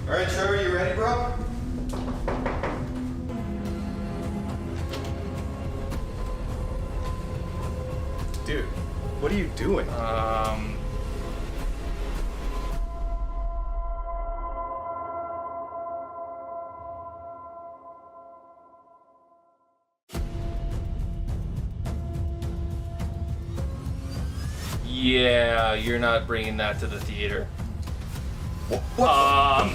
All right, Trevor, you ready, bro? Dude, what are you doing? Yeah, you're not bringing that to the theater. What?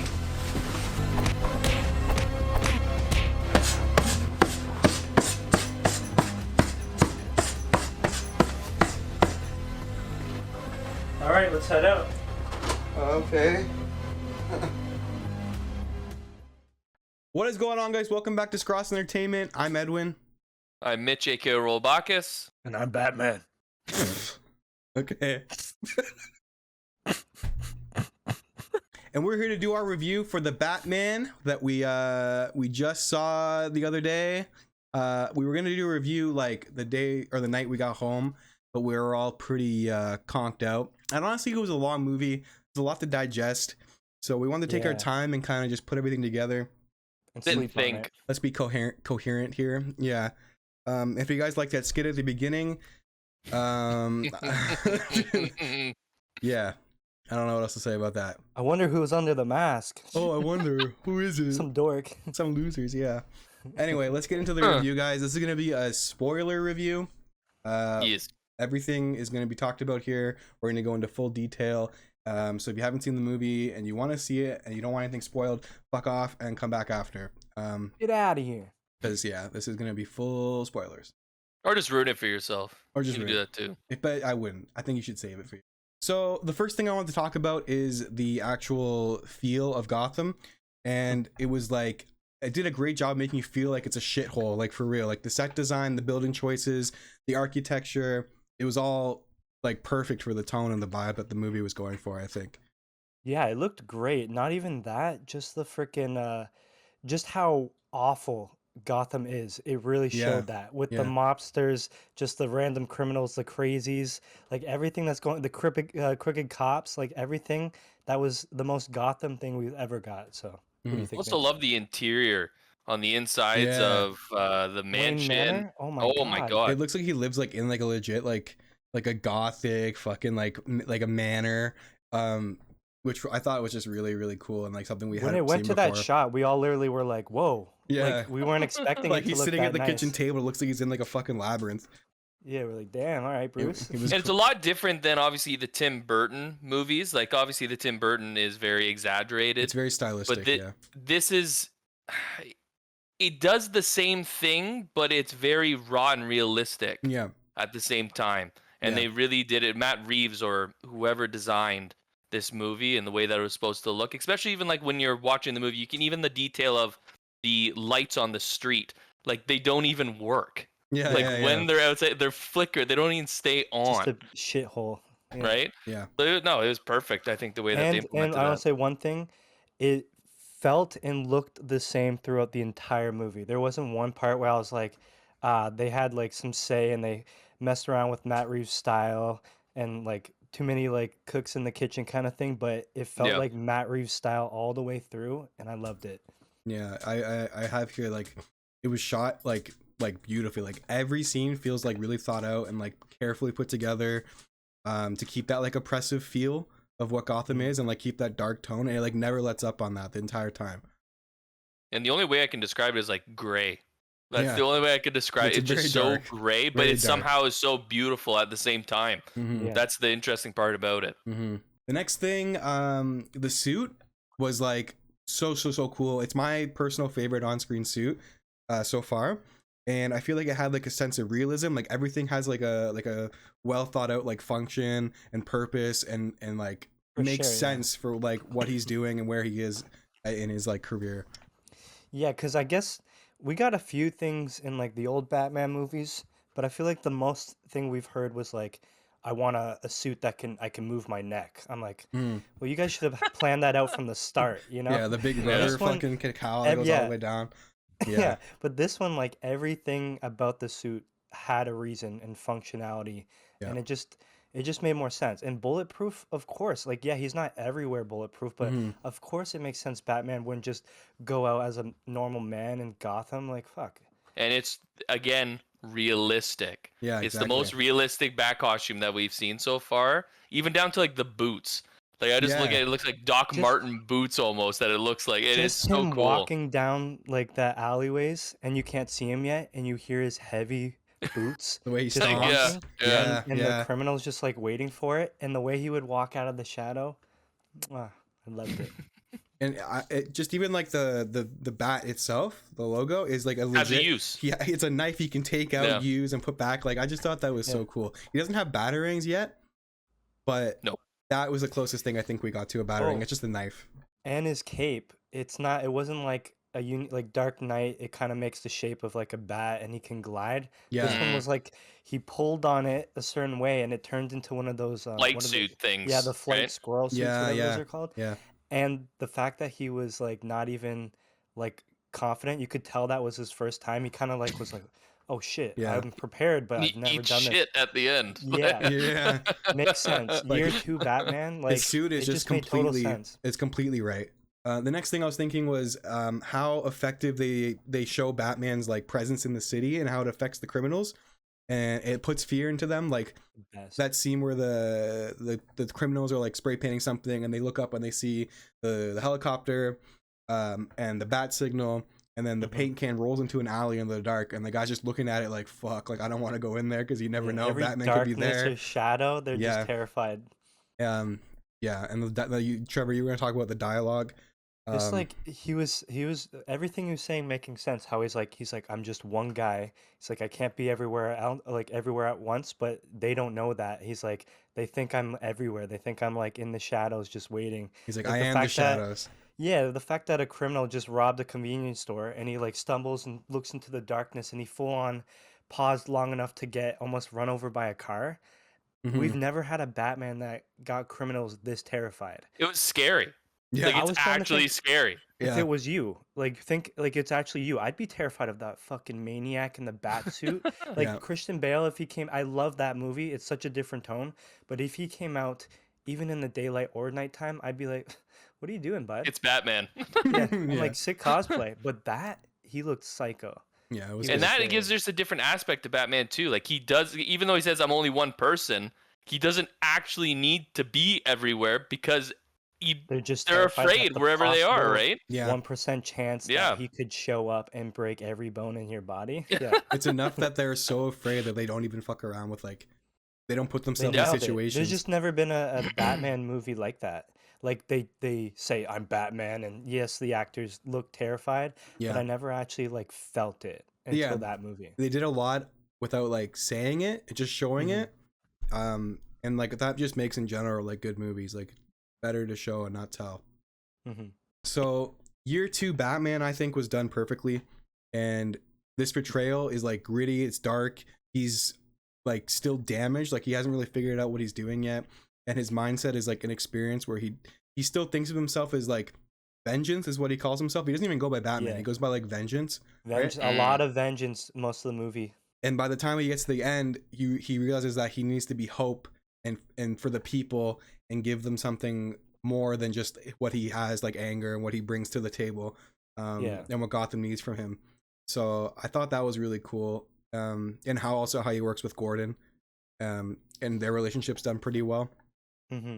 All right, let's head out. Okay. What is going on, guys? Welcome back to Scross Entertainment. I'm Edwin. I'm Mitch, aka Rollbacchus. And I'm Batman. Okay. And we're here to do our review for the Batman that we just saw the other day. We were gonna do a review like the day or the night we got home, but we were all pretty conked out. And honestly, it was a long movie. There's a lot to digest, so we wanted to take our time and kind of just put everything together. And Didn't sleep on think. it. Let's be coherent here. Yeah. If you guys like that skit at the beginning, yeah, I don't know what else to say about that. I wonder who's under the mask. Oh, I wonder who is it? Some dork. Some losers, yeah. Anyway, let's get into the review, guys. This is gonna be a spoiler review. Yes. Everything is gonna be talked about here. We're gonna go into full detail. So if you haven't seen the movie and you want to see it and you don't want anything spoiled, fuck off and come back after. Get out of here. Because yeah, this is gonna be full spoilers. Or just ruin it for yourself. Or just you can ruin do that too. But I wouldn't. I think you should save it for you. So the first thing I want to talk about is the actual feel of Gotham, and it was like it did a great job making you feel like it's a shithole, like for real. Like the set design, the building choices, the architecture, it was all like perfect for the tone and the vibe that the movie was going for, I think. Yeah, it looked great. Not even that, just the freaking, just how awful Gotham is. It really Yeah, showed that with the yeah. mobsters, just the random criminals, the crazies, like everything that's going, the crooked cops, like everything. That was the most Gotham thing we've ever got. So, what do you think? Also Mitch? love the interior on the insides Yeah. of the Wayne mansion. Manor? Oh my Oh my God. god. It looks like he lives like in like a legit like a gothic fucking like a manor, which I thought was just really really cool and like something we When hadn't it went seen to that before. shot, we all literally were like, "Whoa!" Yeah. Like we weren't expecting Like it to he's look sitting that at the kitchen nice. table. It looks like he's in like a fucking labyrinth. Yeah, we're like, "Damn, all right, Bruce." It was And it's a lot different than obviously the Tim Burton movies. Like obviously the Tim Burton is very exaggerated. It's very stylistic, but yeah. this is it does the same thing, but it's very raw and realistic Yeah. at the same time. And Yeah. they really did it. Matt Reeves or whoever designed this movie and the way that it was supposed to look, especially even like when you're watching the movie, you can even the detail of the lights on the street, like they don't even work. Yeah. Like yeah, when yeah. they're outside, they're flickered. They don't even stay Just on, a shithole. Yeah. right? Yeah. No, it was perfect. I think the way that they And implemented I want that. to say one thing, it felt and looked the same throughout the entire movie. There wasn't one part where I was like, they had like some say and they messed around with Matt Reeves' style and like too many like cooks in the kitchen kind of thing, but it felt Yeah. like Matt Reeves' style all the way through, and I loved it. Yeah. I have here like it was shot like beautifully. Like every scene feels like really thought out and like carefully put together to keep that like oppressive feel of what Gotham is and like keep that dark tone, and it like never lets up on that the entire time. And the only way I can describe it is like gray. That's Yeah. the only way I could describe It's it. It's very just so dark. gray, but Very it dark. somehow is so beautiful at the same time. Mm-hmm. Yeah. That's the interesting part about it. Mm-hmm. The next thing, the suit was like so cool. It's my personal favorite on-screen suit so far, and I feel like it had like a sense of realism. Like everything has like a well thought out like function and purpose, and like For makes sure, yeah. sense for like what he's doing and where he is in his like career. Yeah, because I guess we got a few things in like the old Batman movies, but I feel like the most thing we've heard was like, I want a suit that I can move my neck. I'm like, Mm. well, you guys should have planned that out from the start, you know? Yeah, the big Yeah. brother This one- fucking cacao that goes all yeah. the way down. Yeah. Yeah. But this one, like everything about the suit had a reason and functionality, Yeah. and It just made more sense. And bulletproof, of course, like yeah, he's not everywhere bulletproof, but Mhm. of course it makes sense. Batman wouldn't just go out as a normal man in Gotham. Like fuck. And it's again realistic. Yeah, It's the exactly. most realistic bat costume that we've seen so far, even down to like the boots. Like I just look at Yeah. it, it looks like Doc Just Martin boots almost that it looks like. It is just so him cool. walking down like the alleyways and you can't see him yet and you hear his heavy boots The way he just Like, yeah, honking yeah. and the Yeah. criminal's just like waiting for it and the way he would walk out of the shadow. I loved it. And it just even like the bat itself, the logo is like a legit. Has a use. Yeah, it's a knife he can take out, Yeah. use, and put back. Like I just thought that was so Yeah. cool. He doesn't have batarangs yet, but No. that was the closest thing I think we got to a batarang. Oh. It's just a knife. And his cape, it wasn't like like Dark Knight, it kind of makes the shape of like a bat and he can glide. This Yeah, one Mhm. was like he pulled on it a certain way and it turned into one of those Flight what are suit those? things. Yeah, the flight right? squirrel suits, yeah, whatever those yeah, are called. yeah. And the fact that he was like not even like confident, you could tell that was his first time. He kind of like was like, "Oh shit, Yeah. I'm prepared, but I've He never eats done this." shit at the end. Yeah, Yeah. makes sense. Like, Year 2 Batman, like His suit is it just made total completely. sense. It's completely right. The next thing I was thinking was how effective they show Batman's like presence in the city and how it affects the criminals, and it puts fear into them. Like Best. that scene where the criminals are like spray painting something and they look up and they see the helicopter and the bat signal, and then the Mhm. paint can rolls into an alley in the dark and the guy's just looking at it like fuck, like I don't want to go in there because you never Yeah, know every Batman could be darkness there. or shadow, they're Yeah. just terrified. Yeah, and Trevor, you were gonna talk about the dialogue. Just like he was everything he was saying making sense. How he's like I'm just one guy. He's like I can't be everywhere out like everywhere at once, but they don't know that. He's like they think I'm everywhere. They think I'm like in the shadows just waiting. He's like Like I the am the fact that shadows. yeah, the fact that a criminal just robbed a convenience store and he like stumbles and looks into the darkness and he full on paused long enough to get almost run over by a car. Mhm. We've never had a Batman that got criminals this terrified. It was scary. Yeah, Like I it's was trying to actually think scary. if yeah, it was you. Like think like it's actually you. I'd be terrified of that fucking maniac in the bat suit. Like Yeah. Christian Bale, if he came, I love that movie. It's such a different tone. But if he came out even in the daylight or nighttime, I'd be like, "What are you doing, bud?" It's Batman. Yeah, I'm Yeah. like sick cosplay. But that he looked psycho. Yeah, it was He And was that scary. gives just a different aspect to Batman too. Like he does, even though he says I'm only one person, he doesn't actually need to be everywhere because They're just they're terrified that afraid the wherever they are, possible right? yeah. 1% chance Yeah. that he could show up and break every bone in your body. Yeah, It's enough that they're so afraid that they don't even fuck around with like they don't put they themselves nailed in nailed it. situations. There's just never been a Batman movie like that. Like they say I'm Batman, and yes, the actors look terrified, but Yeah. I never actually like felt it until Yeah. that movie. They did a lot without like saying it, just showing Mhm. it. And like that just makes in general like good movies like better to show and not tell. Hmm. So year 2 Batman I think was done perfectly, and this portrayal is like gritty, it's dark, he's like still damaged, like he hasn't really figured out what he's doing yet, and his mindset is like an experience where he still thinks of himself as like vengeance is what he calls himself. He doesn't even go by Batman, Yeah. he goes by like vengeance. A lot of vengeance most of the movie. And by the time he gets to the end, he realizes that he needs to be hope and for the people and give them something more than just what he has, like anger and what he brings to the table, Yeah. and what Gotham needs from him. So I thought that was really cool, and how he works with Gordon, and their relationship's done pretty well. Hmm.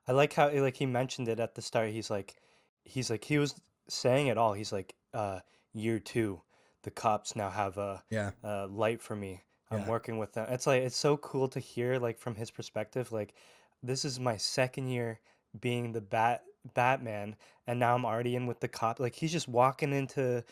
I like how like he mentioned it at the start. He was saying it all. He's like, year 2, the cops now have Yeah, a light for me. I'm Yeah. working with them. It's like it's so cool to hear like from his perspective. Like this is my second year being the Batman, and now I'm already in with the cop. Like he's just walking into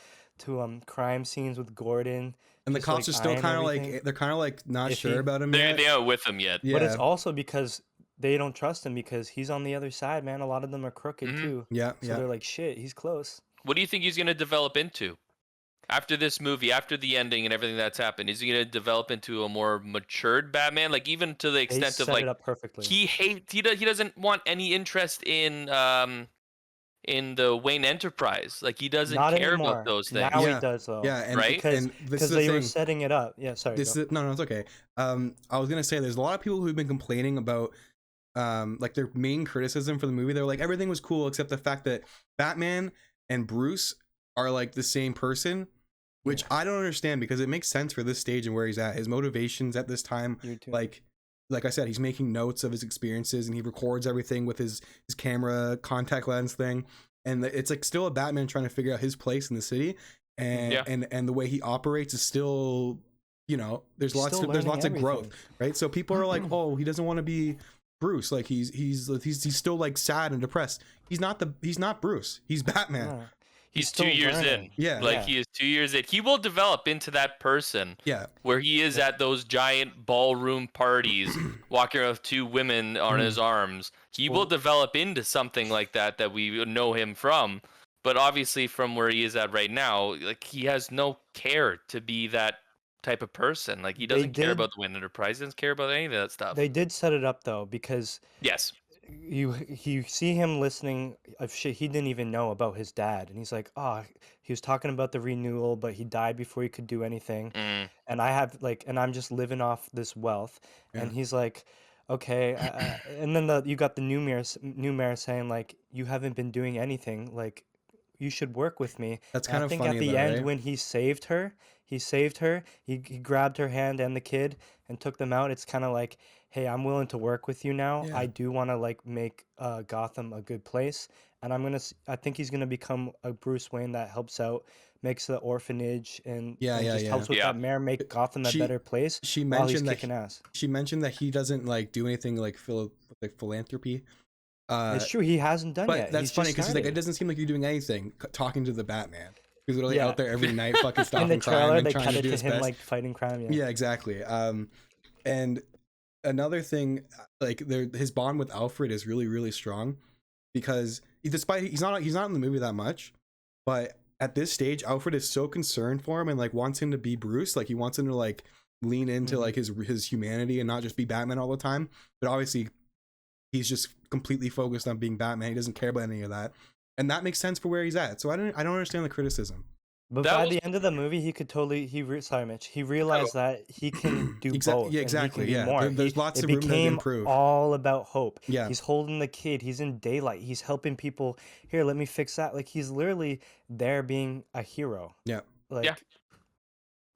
crime scenes with Gordon. and the just, cops like, are still eyeing kind of everything. like they're kind of like not Iffy. sure about him They yet. aren't with him yet. Yeah, But it's also because they don't trust him because he's on the other side, man. A lot of them are crooked Mhm. too. yeah, So yeah. they're like, shit, he's close. What do you think he's gonna develop into after this movie, after the ending and everything that's happened? Is he gonna develop into a more matured Batman, like even to the They extent of set like it up perfectly. he doesn't want any interest in in the Wayne Enterprise. Like he doesn't Not care anymore. about those things. Now Yeah. he does though. Yeah, and Right? Because and this is the they were thing. setting it up. Yeah, sorry. This Go. is no, it's okay. I was gonna say there's a lot of people who've been complaining about like their main criticism for the movie. They're like everything was cool except the fact that Batman and Bruce are like the same person, which I don't understand because it makes sense for this stage and where he's at. His motivations at this time, You too. like I said, he's making notes of his experiences and he records everything with his camera contact lens thing, and it's like still a Batman trying to figure out his place in the city, and Yeah. and the way he operates is still, you know, there's He's lots still of growth, learning right? So people are like, oh, he doesn't want to be Bruce, like he's still like sad and depressed. He's not Bruce, he's Batman. Yeah. He's still 2 years learning. in. Yeah. Like Yeah. he is 2 years in. He will develop into that person Yeah, where he is at those giant ballroom parties, walking around with two women on his arms. He will Well- develop into something like that we know him from. But obviously, from where he is at right now, like he has no care to be that type of person. Like he They doesn't care did- about the Wind Enterprise. He doesn't care about any of that stuff. They did set it up though, because Yes. you see him listening of shit he didn't even know about his dad, and he's like, oh, he was talking about the renewal, but he died before he could do anything, Mm. and I have like, and I'm just living off this wealth, and Yeah. he's like, okay, and then you got the new mayor saying like, you haven't been doing anything, like, you should work with me. that's And kind I of think funny at the though, end right? when he saved her, he grabbed her hand and the kid and took them out. It's kind of like, hey, I'm willing to work with you now. Yeah. I do want to like make Gotham a good place, and I think he's gonna become a Bruce Wayne that helps out, makes the orphanage, and Yeah, yeah, just yeah. helps with Yeah. that mayor, make Gotham a She- better place she while he's mentioned that kicking ass. she mentioned that he doesn't like do anything like philanthropy. It's true, he hasn't done But yet. that's He's funny just because he's like, it started. doesn't seem like you're doing anything. Talking to the Batman, he's literally Yeah. out there every night, fucking In stopping the crime trailer, and they trying cut to it do to his him best. like fighting crime. Yeah. Yeah, exactly. And another thing, like his bond with Alfred is really, really strong because despite he's not in the movie that much, but at this stage, Alfred is so concerned for him and like wants him to be Bruce. Like he wants him to like lean into Mhm. like his humanity and not just be Batman all the time. But obviously, he's just completely focused on being Batman. He doesn't care about any of that, and that makes sense for where he's at. So I don't understand the criticism. But That by was- the end of the movie, he could totally sorry, Mitch. He realized that he can do Exact- both. yeah, and he exactly, can do yeah. more. There's lots it of room to became improve. all about hope. Yeah. He's holding the kid. He's in daylight. He's helping people. Here, let me fix that. Like he's literally there being a hero. Yeah. Like Yeah.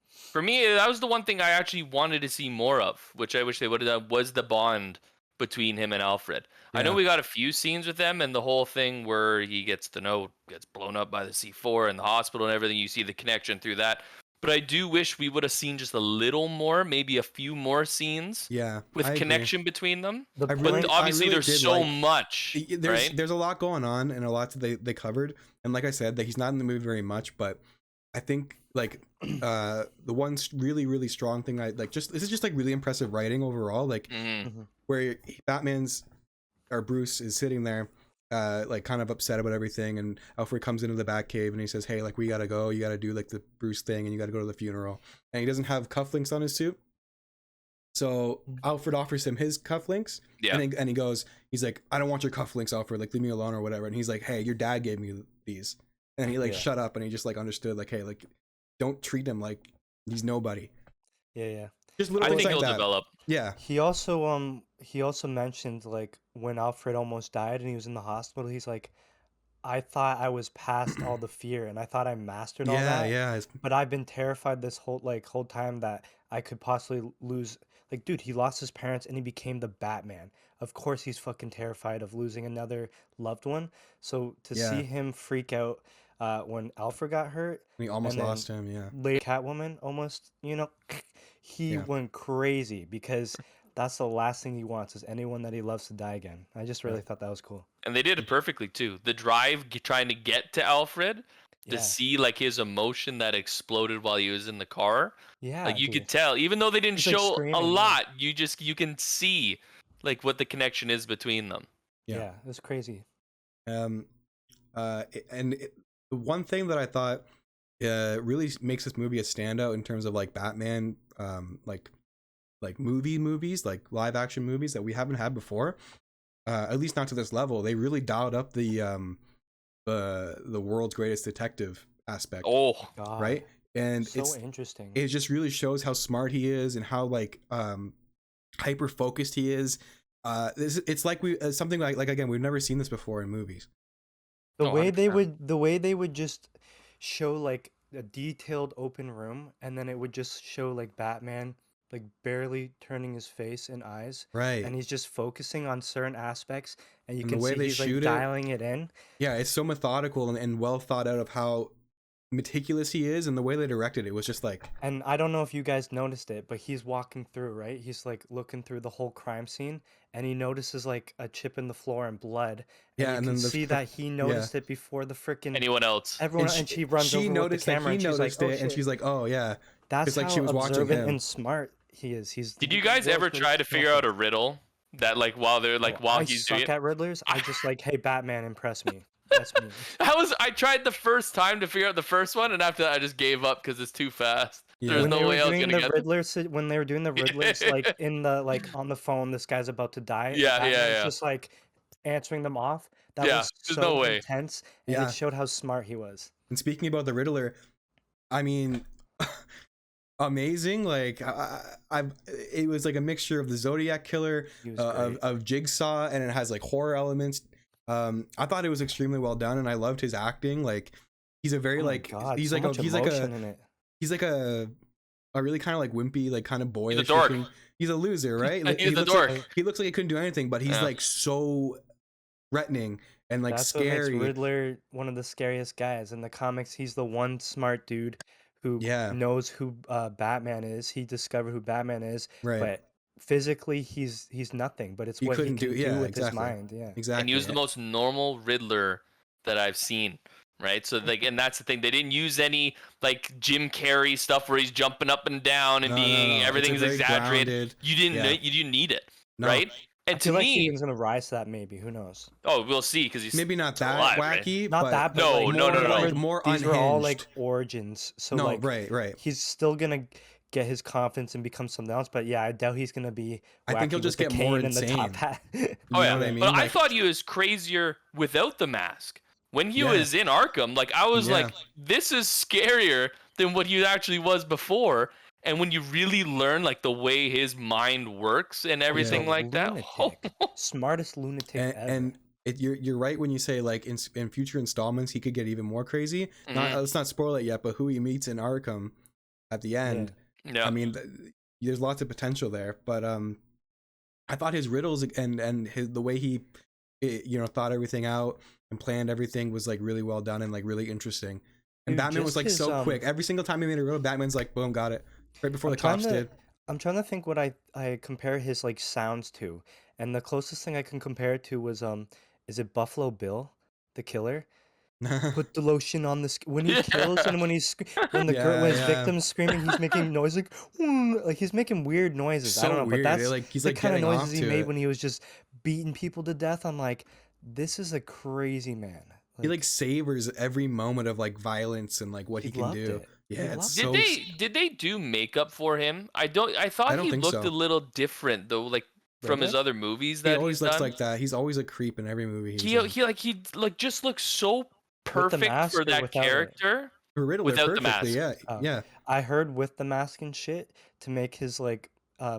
For me, that was the one thing I actually wanted to see more of, which I wish they would have done, was the bond between him and Alfred. I know Yeah. we got a few scenes with them, and the whole thing where he gets blown up by the C4 in the hospital and everything. You see the connection through that. But I do wish we would have seen just a little more, maybe a few more scenes Yeah, with I agree. connection between them. the I But really- point- obviously, really there's did so like- much, right? There's a lot going on and a lot that they covered, and like I said, that he's not in the movie very much, but I think like the one really, really strong thing I like, this is just like really impressive writing overall, like Mhm. where Bruce is sitting there like kind of upset about everything, and Alfred comes into the Batcave and he says, hey, like we gotta go, you gotta do like the Bruce thing and you gotta go to the funeral, and he doesn't have cufflinks on his suit, so Alfred offers him his cufflinks. Yeah. And he goes, he's like, I don't want your cufflinks, Alfred, like leave me alone or whatever. And he's like, hey, your dad gave me these. And he like Yeah. shut up, and he just like understood, like, hey, like don't treat him like he's nobody. yeah. Just little I things think like he'll that. develop. Yeah. He also mentioned like when Alfred almost died and he was in the hospital. He's like, I thought I was past all the fear and I thought I mastered all Yeah, that. yeah. But I've been terrified this whole time that I could possibly lose. Like, dude, he lost his parents and he became the Batman. Of course, he's fucking terrified of losing another loved one. So to Yeah. see him freak out when Alfred got hurt, And he almost and then lost him, yeah. later Catwoman almost, he Yeah. went crazy because that's the last thing he wants is anyone that he loves to die again. I just really thought that was cool. And they did it perfectly too. The drive trying to get to Alfred to Yeah. see like his emotion that exploded while he was in the car. Yeah, Like you dude. could tell, even though they didn't He's, like, show a screaming, yeah. lot, you can see like what the connection is between them. Yeah. Yeah, it was crazy. The one thing that I thought really makes this movie a standout in terms of like Batman, like movies, like live action movies that we haven't had before, at least not to this level. They really dialed up the the world's greatest detective aspect, Oh, God, right? And so interesting. it just really shows how smart he is and how like hyper focused he is. It's like something like again, we've never seen this before in movies. The Oh, way they 100%. would just show like a detailed open room, and then it would just show like Batman like barely turning his face and eyes, Right. and he's just focusing on certain aspects, and you And the can way see they he's like shoot it, dialing it in. yeah, it's so methodical and well thought out of how meticulous he is, and the way they directed it was just like, And I don't know if you guys noticed it, but he's walking through, right? He's like looking through the whole crime scene, and he notices like a chip in the floor and blood. And yeah, you and can then see that he noticed it before the freaking anyone else? everyone, and she runs over with the noticed that camera, he and she's like, noticed "Oh it, and shit!" she's like, oh yeah, That's it's like how she was watching observant him. and smart he is. He's Did the you guys world's ever try to greatest figure out a detective. riddle that like while they're like Oh, while I he's doing suck it? at riddlers. I just like, hey, Batman, impress me. That's me. I tried the first time to figure out the first one, and after that I just gave up because it's too fast. Yeah. There's When they no were way I was doing gonna the get. Riddler, when they were doing the Riddlers, like in the like on the phone, this guy's about to die, and Yeah, Batman's yeah. just like answering them off. That Yeah, was there's no so way. intense, and Yeah. it showed how smart he was. And speaking about the Riddler, I mean, amazing. Like it was like a mixture of the Zodiac killer, He was of Jigsaw, and it has like horror elements. I thought it was extremely well done, and I loved his acting. Like he's a very Oh my like God, he's so like much he's like emotion in it. he's like a really kind of like wimpy, like kind of boyish. dork. He's a loser, right? Like, He's he a looks dork. Like, he looks like he couldn't do anything, but he's Yeah. like so threatening and like That's what scary. makes Riddler one of the scariest guys in the comics. He's the one smart dude who Yeah. knows who Batman is. He discovered who Batman is, Right. but physically he's nothing. But it's He what he couldn't can do- do yeah, with exactly. his mind. Yeah. Exactly. And he was the most normal Riddler that I've seen, right? So like, and that's the thing. They didn't use any like Jim Carrey stuff where he's jumping up and down and No, no, being no. It's a everything's very exaggerated. grounded- You didn't yeah. you didn't need it, No. right? I And to feel like me, he's gonna rise to that. Maybe, who knows? oh, we'll see because he's Maybe not still that alive, right? wacky, Not but that, but No, like, no, no, no, no. remember, more these were all like unhinged. origins. So No, like, right. he's still gonna get his confidence and become something else. But yeah, I doubt he's gonna be. I think he'll wacky just with the get more cane and the top insane. hat. Oh You yeah, know what I mean? but I Like- thought he was crazier without the mask. When he Yeah. was in Arkham, like I was Yeah. like, this is scarier than what he actually was before. And when you really learn like the way his mind works and everything He's a like that, lunatic. Smartest lunatic ever. and you're right when you say like in future installments he could get even more crazy. Not, let's not spoil it yet, but who he meets in Arkham at the end, yeah. I mean, there's lots of potential there. But I thought his riddles and the way he thought everything out and planned everything was like really well done and like really interesting. And Dude, Batman was just like his, so quick. Every single time he made a riddle, Batman's like, boom, got it. Right before I'm the cops trying to- did. I'm trying to think what I compare his like sounds to, and the closest thing I can compare it to was is it Buffalo Bill, the killer? Put the lotion on the when he kills and when he's when the girl when his Yeah. victim's screaming, he's making noise like he's making weird noises. I So don't know, weird. but that's Like he's the like kind of getting noises off he to made it. when he was just beating people to death. I'm like, this is a crazy man. He like savors every moment of like violence and like what he can loved do. it. Yeah, He it's loved Did so did they do makeup for him? I thought don't he think looked so. a little different though, like from his Riddler? other movies he that always he's looks done. like that. He's always a creep in every movie he's he in. he just looks so perfect mask for or that without it? character. For Riddler, without the perfectly, mask. yeah. Oh. Yeah. I heard with the mask and shit to make his like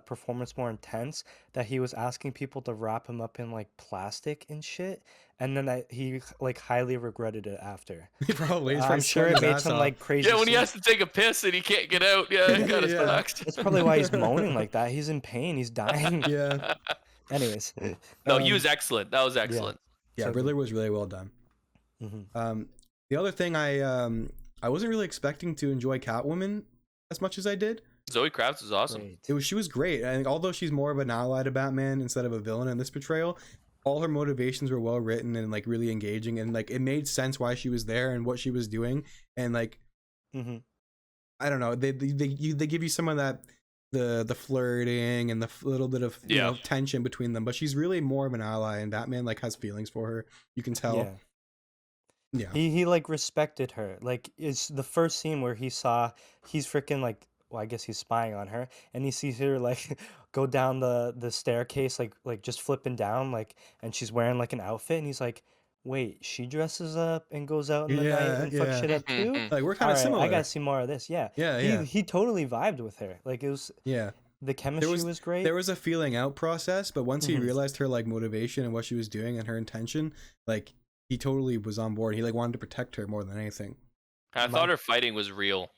performance more intense that he was asking people to wrap him up in like plastic and shit, and then he like highly regretted it after. He probably he's I'm probably sure sweating it his made ass some off. like crazy. Yeah, when he scenes. has to take a piss and he can't get out. Yeah, it kind of Yeah. sucks. That's probably why he's moaning like that. He's in pain. He's dying. Yeah. Anyways, No, he um, was excellent. That was excellent. Yeah, So good. Riddler was really well done. mhm. The other thing I wasn't really expecting to enjoy Catwoman as much as I did. Zoe Kravitz was awesome. Great. She was great. I think although she's more of an ally to Batman instead of a villain in this portrayal, all her motivations were well written and like really engaging, and like it made sense why she was there and what she was doing. And like Mhm. I don't know, they give you some of that the flirting and the little bit of you know tension between them, but she's really more of an ally, and Batman like has feelings for her. You can tell. Yeah. Yeah. He like respected her. Like it's the first scene where he's freaking like, well, I guess he's spying on her, and he sees her like go down the staircase like just flipping down like, and she's wearing like an outfit, and he's like, wait, she dresses up and goes out in the night Yeah, and fucks yeah. shit up too? Mhm. Like we're kind All of right, I similar. gotta see more of this. Yeah, Yeah, he yeah, he totally vibed with her. Like it was yeah. the There chemistry was was great. there was a feeling out process, but once he Mhm. realized her like motivation and what she was doing and her intention, like he totally was on board. He like wanted to protect her more than anything. I My thought her fighting was real.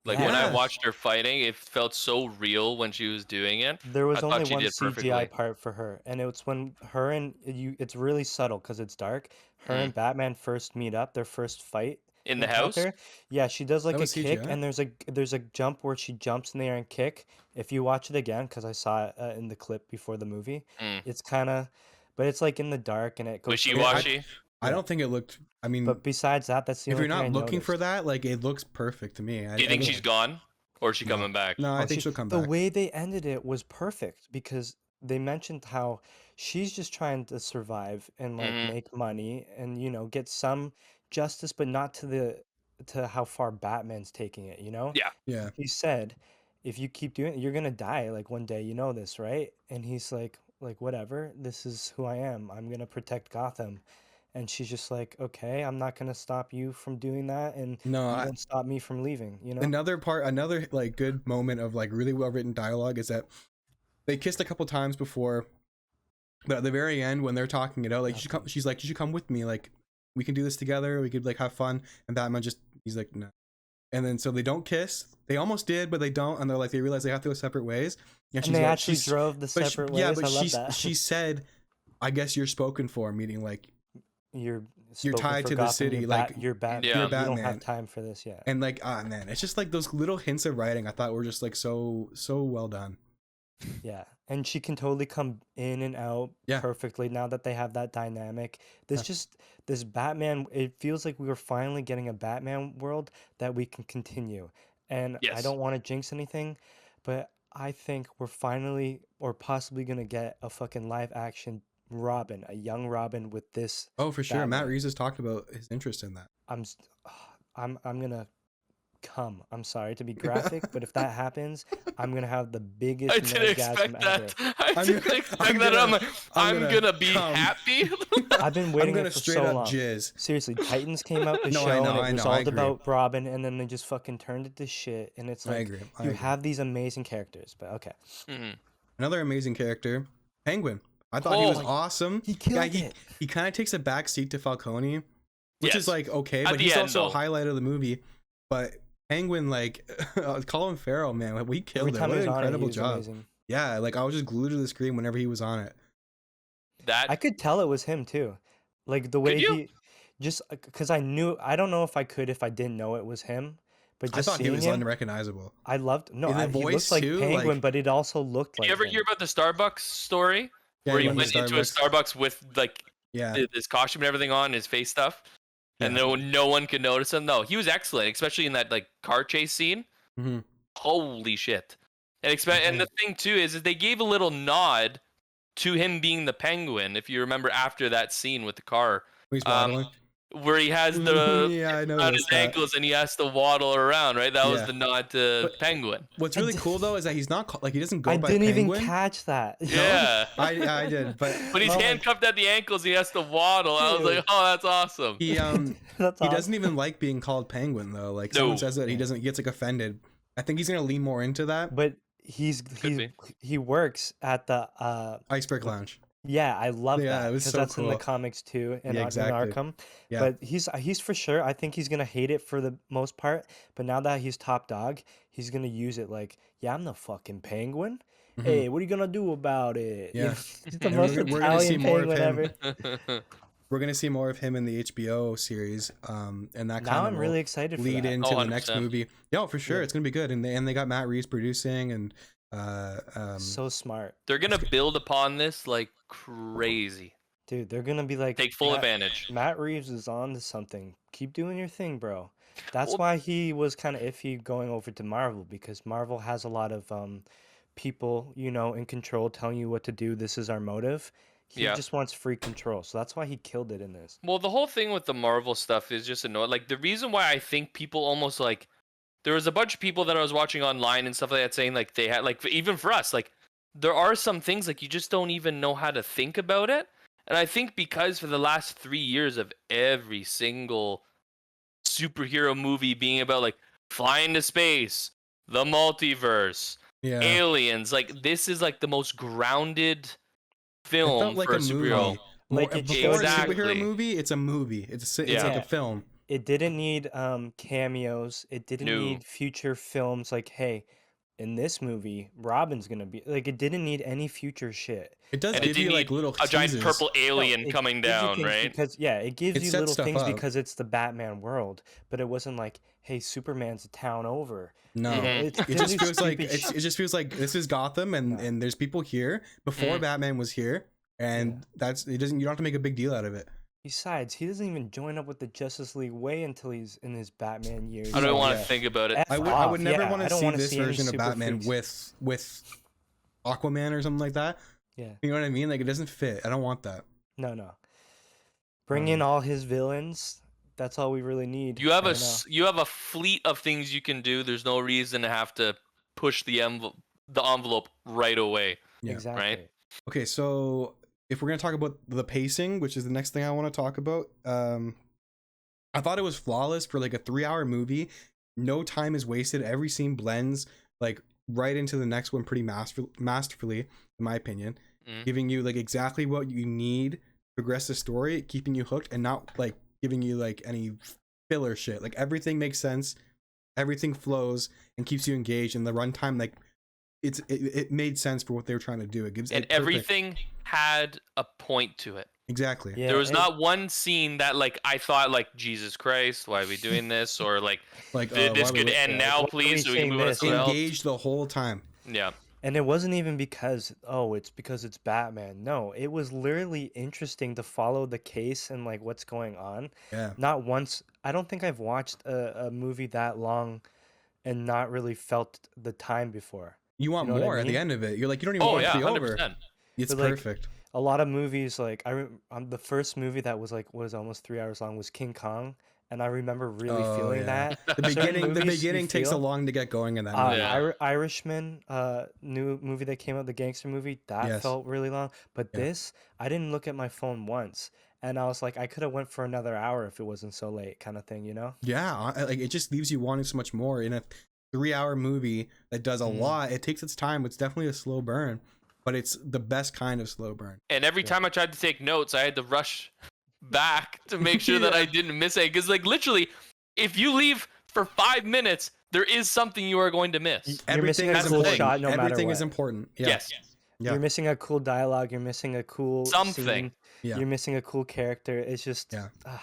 Like when I Yeah. watched her fighting, it felt so real when she was doing it. There I was only thought she one did CGI perfectly. part for her, and it's when her and you. It's really subtle because it's dark. Her Mm. and Batman first meet up, their first fight In the house? encounter. Yeah, she does That like a was kick, CGI. and there's a jump where she jumps in the air and kick. If you watch it again, because I saw it in the clip before the movie, Mm. it's kind of, but it's like in the dark and it goes so quick. Wishy-washy? I Yeah, don't think it looked. I mean, but besides that, that's the if only you're thing I not looking for noticed. that, like it looks perfect to me. Do you think I she's gone? Or is she no, coming back? no. I Oh, think she'll come the back. way they ended it was perfect because they mentioned how she's just trying to survive and like Hmm. make money and get some justice, but not to how far Batman's taking it, you know? Yeah. Yeah, He said, if you keep doing it, you're gonna die like one day, you know this, right? And he's like whatever, this is who I am. I'm gonna protect Gotham. And she's just like, okay, I'm not gonna stop you from doing that, and no. you won't stop me from leaving, you know? Another like good moment of like really well written dialogue is that they kissed a couple times before, but at the very end when they're talking it out, like Yeah. you should come. She's like, you should come with me. Like we can do this together. We could like have fun. And Batman just he's like no. And then so they don't kiss. They almost did, but they don't. And they're like they realize they have to go separate ways. And And she's they like actually she's drove the but separate yeah, ways. but I love that. she said, I guess you're spoken for, meaning like You're you're spoken tied for to the Gotham. city, You're like you're bat. Yeah. You don't Batman. have time for this. Yeah. And like ah man, it's just like those little hints of writing I thought were just like so well done. Yeah. And she can totally come in and out Yeah. perfectly now that they have that dynamic. Yeah. This Batman, it feels like we were finally getting a Batman world that we can continue. And I Yes. don't want to jinx anything, but I think we're finally or possibly gonna get a fucking live action Robin, a young Robin with this Oh, for sure. Matt Batman. Reeves has talked about his interest in that. I'm s- I'm gonna come. I'm sorry to be graphic, but if that happens, I'm gonna have the biggest I didn't nerdgasm expect ever. that. I I'm didn't gonna- expect I'm that. gonna- I'm gonna be come. happy. I've been I'm waiting gonna it for straight so up long. jizz. Seriously, Titans came out the No, show I know, and it I was know, I all agree. about Robin, and then they just fucking turned it to shit. And it's I like agree. I you agree. have these amazing characters, but okay, Mhm. Another amazing character, Penguin. I thought he was Oh, awesome. he killed Yeah, it. he kind of takes a back seat to Falcone, which Yes. is like okay, At but the he's end, also a though. highlight of the movie. But Penguin, like Colin Farrell, man, we killed Every it. time What he an was on it, he incredible was job. amazing. Yeah, like I was just glued to the screen whenever he was on it. I That could tell it was him too, like the could way you? he just because I knew. I don't know if I could if I didn't know it was him, but I just thought he seeing was him, unrecognizable. I loved. No, In the he voice looked like too, Penguin, like but it also looked Did you like ever him. hear about the Starbucks story yeah, where he he went to went into a Starbucks. Starbucks with like Yeah, his costume and everything on, his face stuff, and yeah. no one could notice him? No, he was excellent, especially in that like car chase scene. hmm Holy shit! And the thing too is they gave a little nod to him being the Penguin. If you remember after that scene with the car, He's um, waddling. where he has the Yeah, I on his noticed that. ankles and he has to waddle around, right? That was Yeah. the nod to But- Penguin. What's I really d- cool though is that he's not like he doesn't go I by didn't even Penguin. catch that. Yeah. I did, but But he's Oh my- handcuffed at the ankles. He has to waddle. I was like, Dude. oh, that's awesome. he That's he awesome. doesn't even like being called Penguin though. Like someone No. says that he doesn't, he gets like offended. I think he's gonna lean more into that. But be. he works at the Iceberg Lounge. yeah, I love Yeah, that it was because so that's in the cool. comics too and Yeah, in exactly. Arkham. Yeah. But he's for sure. I think he's gonna hate it for the most part. But now that he's top dog, he's gonna use it like, yeah, I'm the fucking Penguin. Mhm. Hey, what are you gonna do about it? You Yeah. know, he's the And most we're gonna see Italian more of penguin him. ever. We're gonna see more of him in the HBO series, and that Now kind I'm of really excited for lead that. into Oh, the next 100%. movie. Yeah, for sure, Yeah. it's gonna be good. And they got Matt Reeves producing, and So smart, They're gonna build upon this like crazy. dude. They're gonna be like, Take full advantage. Matt Reeves is on to something. Keep doing your thing, bro. That's Well- why he was kind of iffy going over to Marvel because Marvel has a lot of people, in control telling you what to do. This is our motive. He Yeah. just wants free control. So that's why he killed it in this. Well, the whole thing with the Marvel stuff is just annoying. Like the reason why I think people almost like there was a bunch of people that I was watching online and stuff like that saying like they had like even for us like there are some things like you just don't even know how to think about it. And I think because for the last 3 years of every single superhero movie being about like flying to space, the multiverse, Yeah. aliens, like this is like the most grounded It film felt like for a a superhero. movie. More, Like, it before showed a you- superhero Exactly. movie, it's a movie. It's like Yeah. a film. It didn't need cameos. It didn't No. need future films like, hey, in this movie, Robin's gonna be like. It didn't need any future shit. It does And it give you didn't like need little a giant teases. purple No, alien it coming gives you down, things right? Because it gives It you sets little stuff things up. because it's the Batman world. But it wasn't like, hey, Superman's a town over. No, Mhm. It's it they just do feels like stupid shit. it just feels like this is Gotham, and No. and there's people here before Mhm. Batman was here, and that's it. Doesn't, you don't have to make a big deal out of it. Besides, he doesn't even join up with the Justice League way until he's in his Batman years. I don't No, want to yeah. think about it. F I would off, never yeah, want I to don't see wanna this see any version of super Batman freaks. with Aquaman or something like that. Yeah, You know what I mean? Like it doesn't fit. I don't want that. no. Bring in all his villains. That's all we really need. You have right a now. you have a fleet of things you can do. There's no reason to have to push the envelope right away. Yeah. Exactly. Okay, so if we're gonna talk about the pacing, which is the next thing I want to talk about, I thought it was flawless for like a 3-hour movie. No time is wasted. Every scene blends like right into the next one pretty masterfully, in my opinion, Mhm. giving you like exactly what you need to progress the story, keeping you hooked, and not like giving you like any filler shit. Like everything makes sense, everything flows and keeps you engaged, and the runtime like it made sense for what they were trying to do. It gives And it perfect. everything had a point to it. Exactly. Yeah, There was and- not one scene that like I thought like Jesus Christ, why are we doing this? Or like Like this why could we- end now, why are please, we so we can saying move on to this? something else. engaged the whole time. Yeah. And it wasn't even because, oh, it's because it's Batman. No, it was literally interesting to follow the case and like what's going on. Yeah. Not once, I don't think I've watched a movie that long and not really felt the time before. You want know what I more at the mean? end of it. You're like, you don't even Oh want it yeah, to be 100%. over. It's But, like, perfect. A lot of movies, like the first movie that was like was almost 3 hours long was King Kong, and I remember really Oh, feeling yeah. that. The Certain beginning movies you takes a feel- long to get going in that Uh, movie. Yeah. Irishman, new movie that came out, the gangster movie, that Yes. felt really long. But Yeah. this, I didn't look at my phone once, and I was like, I could have went for another hour if it wasn't so late, kind of thing, you know? Yeah, like it just leaves you wanting so much more in a 3-hour movie that does a Mm. lot. It takes its time. It's definitely a slow burn, but it's the best kind of slow burn. And every Yeah. time I tried to take notes, I had to rush back to make sure that I didn't miss it. Because like literally, if you leave for 5 minutes, there is something you are going to miss. You're missing a That's the cool thing. shot no matter Everything is what. important. Yeah. Yes. Yeah. You're missing a cool dialogue. You're missing a cool Something. scene. Yeah. You're missing a cool character. It's just, Yeah. ugh.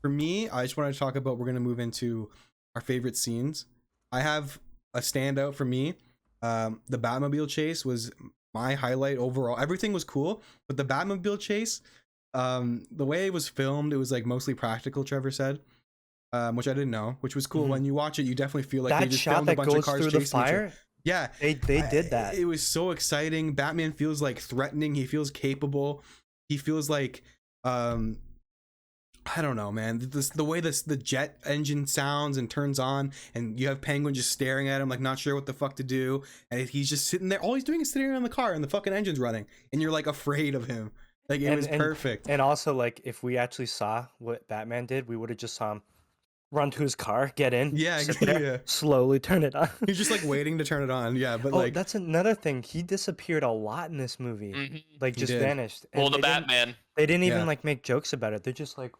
For me, I just wanted to talk about, we're going to move into our favorite scenes. I have a standout for me. The Batmobile chase was my highlight overall. Everything was cool, but the Batmobile chase, the way it was filmed, it was like mostly practical, Trevor said, which I didn't know, which was cool. Mhm. When you watch it, you definitely feel like they That just shot filmed a that bunch of goes cars through the chasing each other. fire, Yeah, they did that. It was so exciting. Batman feels like threatening. He feels capable. He feels like I don't know, man. The way the jet engine sounds and turns on, and you have Penguin just staring at him, like not sure what the fuck to do, and he's just sitting there. All he's doing is sitting around the car, and the fucking engine's running, and you're like afraid of him. Like it was perfect. And also, like, if we actually saw what Batman did, we would have just saw him run to his car, get in, Yeah, sit exactly, there, yeah. slowly turn it on. He's just like waiting to turn it on. Yeah, but Oh, like that's another thing. He disappeared a lot in this movie. Mhm. Like, He just did. vanished. Well, the they didn't- Batman. They didn't even Yeah. like make jokes about it. They're just like,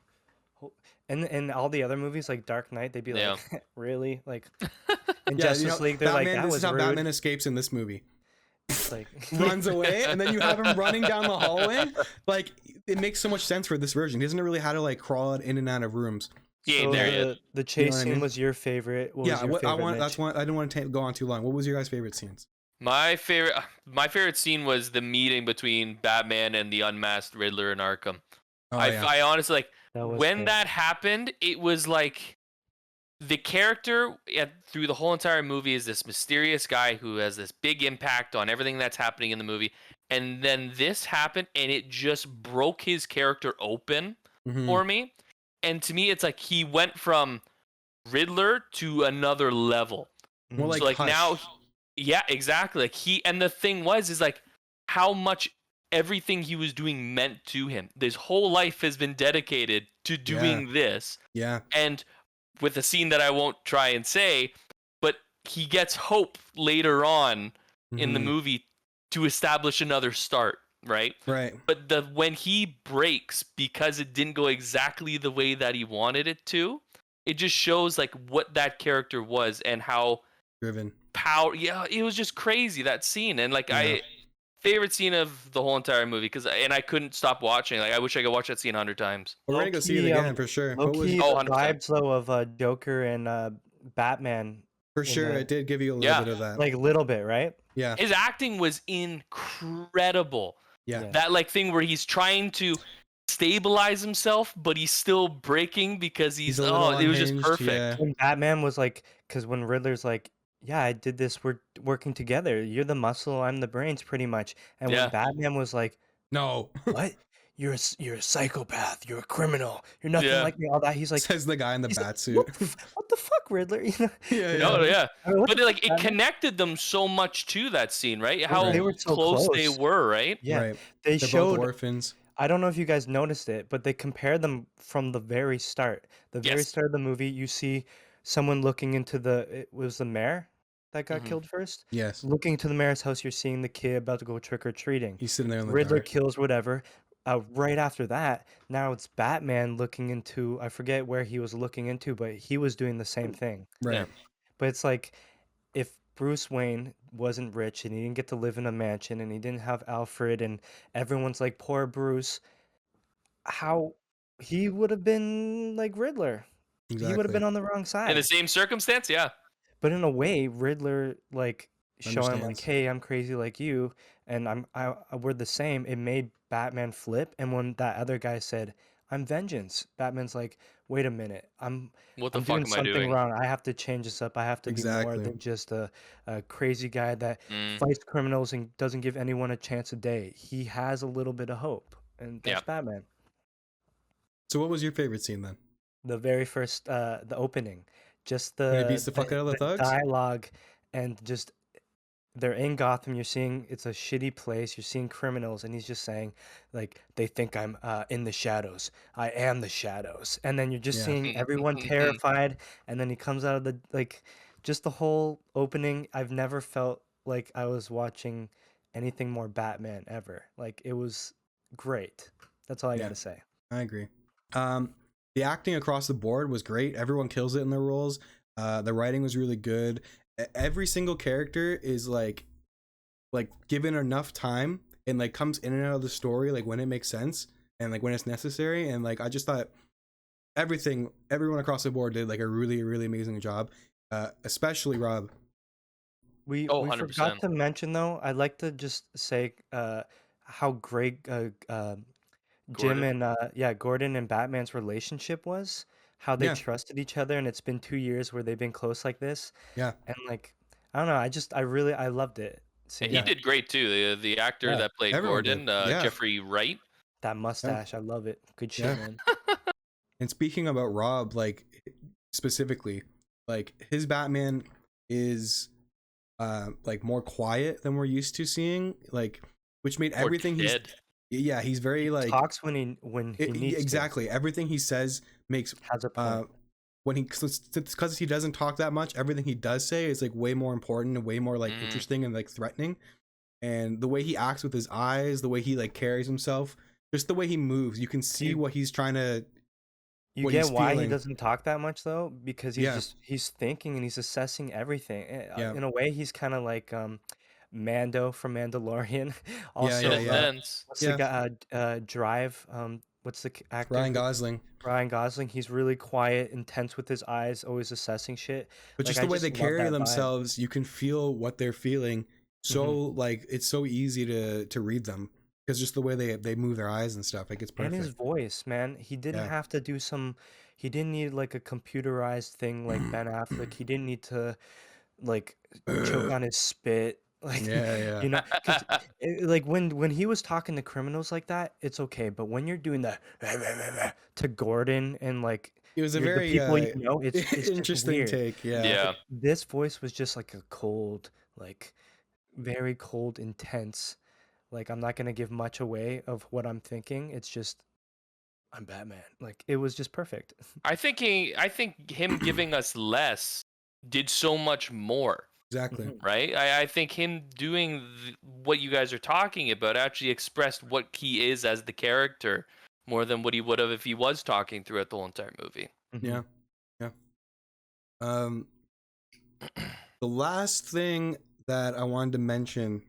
and all the other movies like Dark Knight, they'd be like, really, like, in yeah, Justice League, they're like, Batman. that This was is how rude. Batman escapes in this movie. Like, Runs away, and then you have him running down the hallway. Like it makes so much sense for this version. He doesn't really how to like crawl in and out of rooms. He ain't So there the, yet. the chase what I scene mean? was your favorite. What Yeah, was your what, favorite, I want. Mitch? That's one. I didn't want to go on too long. What was your guys' favorite scenes? My favorite scene was the meeting between Batman and the unmasked Riddler in Arkham. Oh, I honestly like That was when great. that happened, it was like the character through the whole entire movie is this mysterious guy who has this big impact on everything that's happening in the movie. And then this happened and it just broke his character open Mhm. for me. And to me, it's like he went from Riddler to another level. More Mhm. like So like Hush. now, yeah, exactly. Like and the thing is like how much everything he was doing meant to him. His whole life has been dedicated to doing this. Yeah. And with a scene that I won't try and say, but he gets hope later on in the Mhm. movie to establish another start, right? Right. But when he breaks because it didn't go exactly the way that he wanted it to, it just shows like what that character was and how Driven. yeah, it was just crazy, that scene. And like Yeah. favorite scene of the whole entire movie, because I couldn't stop watching. Like I wish I could watch that scene 100 times. We're ready to go see it again for sure. Low What was key, Oh, the 100%. vibes though of Joker and Batman, for in sure? the- It did give you a little Yeah. bit of that. like a little bit, right? Yeah. His acting was incredible. Yeah. That like thing where he's trying to stabilize himself, but he's still breaking because He's a little oh, it was just unhinged, perfect. yeah. When Batman was like, because when Riddler's like, yeah, I did this. We're working together. You're the muscle. I'm the brains, pretty much. And Yeah. when Batman was like, No. what? You're a psychopath. You're a criminal. You're nothing Yeah. like me. All that. He's like, Says the guy in the he's like, bat suit. what the fuck, Riddler? You know? Yeah, No, yeah. I mean, what But the like fuck, it Batman? connected them so much to that scene, right? How They were so close they close. were, right? Yeah, Right. they They're showed. both orphans. I don't know if you guys noticed it, but they compared them from the very start. The very Yes. start of the movie, you see someone looking into it was the mayor that got Mhm. killed first. Yes. Looking into the mayor's house, you're seeing the kid about to go trick or treating. He's sitting there in the Riddler dark. kills whatever. Right after that, now it's Batman looking into, I forget where he was looking into, but he was doing the same thing. Right. Yeah. But it's like if Bruce Wayne wasn't rich and he didn't get to live in a mansion and he didn't have Alfred and everyone's like, poor Bruce, how he would have been like Riddler. He would have Exactly. been on the wrong In the side. same circumstance, yeah. But in a way, Riddler like showing like, Understands. hey, I'm crazy like you, and we're the same. It made Batman flip. And when that other guy said, "I'm vengeance," Batman's like, wait a minute, What the I'm fuck doing am I something doing? wrong. I have to change this up. I have to be more Exactly. than just a crazy guy that Mm, fights criminals and doesn't give anyone a chance a day. He has a little bit of hope, and that's yeah. Batman. So what was your favorite scene then? The very first, the opening, just When he beats the fuck out of the thugs? dialogue, and just they're in Gotham. You're seeing it's a shitty place. You're seeing criminals, and he's just saying, like, they think I'm in the shadows. I am the shadows. And then you're just Yeah. seeing everyone terrified. And then he comes out of the like, just the whole opening. I've never felt like I was watching anything more Batman ever. Like it was great. That's all I Yeah. gotta say. I agree. The acting across the board was great. Everyone kills it in their roles. The writing was really good. Every single character is like given enough time and like comes in and out of the story like when it makes sense and like when it's necessary. And like I just thought everyone across the board did like a really, really amazing job. Especially Rob. We Oh, we 100%. forgot to mention though. I'd like to just say how great Jim Gordon. and Gordon and Batman's relationship was. How they Yeah. trusted each other, and it's been 2 years where they've been close like this. Yeah. And like I don't know, I loved it. And Seeing he Yeah. did great too. The actor Yeah. that played Everyone Gordon, did. Yeah. Jeffrey Wright. that mustache. I love it. Good shit, Yeah. man. And speaking about Rob, like specifically, like his Batman is like more quiet than we're used to seeing, like which made Or everything dead. he's very like Talks when he needs exactly everything he says makes to. Has a point. when because he doesn't talk that much, everything he does say is like way more important and way more like Mm. interesting and like threatening. And the way he acts with his eyes, the way he like carries himself, just the way he moves, you can see You- what he's trying to. You what get he's why he feeling. doesn't talk that much though, because Yeah. he's thinking and he's assessing everything. Yeah. In a way, he's kind of like Mando from Mandalorian. Yeah, Also, In a yeah. sense. what's Yeah. the guy? Drive. What's the actor? Ryan Gosling, Ryan Gosling. He's really quiet, intense with his eyes, always assessing shit. but Like, just I the way just they love carry that vibe. themselves, you can feel what they're feeling. So like it's so easy to read them because just the way they move their eyes and stuff, like it's And his perfect. voice, man. He didn't Yeah. have to do some. He didn't need like a computerized thing like Ben Affleck. He didn't need to like choke on his spit. Like Yeah, you know, 'cause like when he was talking to criminals like that, it's okay. But when you're doing that to Gordon and like It was a the very people you know, it's just interesting weird. take. Yeah. Yeah. This voice was just like a cold, like very cold, intense, Like, I'm not gonna give much away of what I'm thinking. It's just I'm Batman. Like, it was just perfect. I think him giving us less did so much more. Exactly. Mhm. Right? I think him doing what you guys are talking about actually expressed what he is as the character more than what he would have if he was talking throughout the whole entire movie. Mhm. Yeah. Yeah. The last thing that I wanted to mention,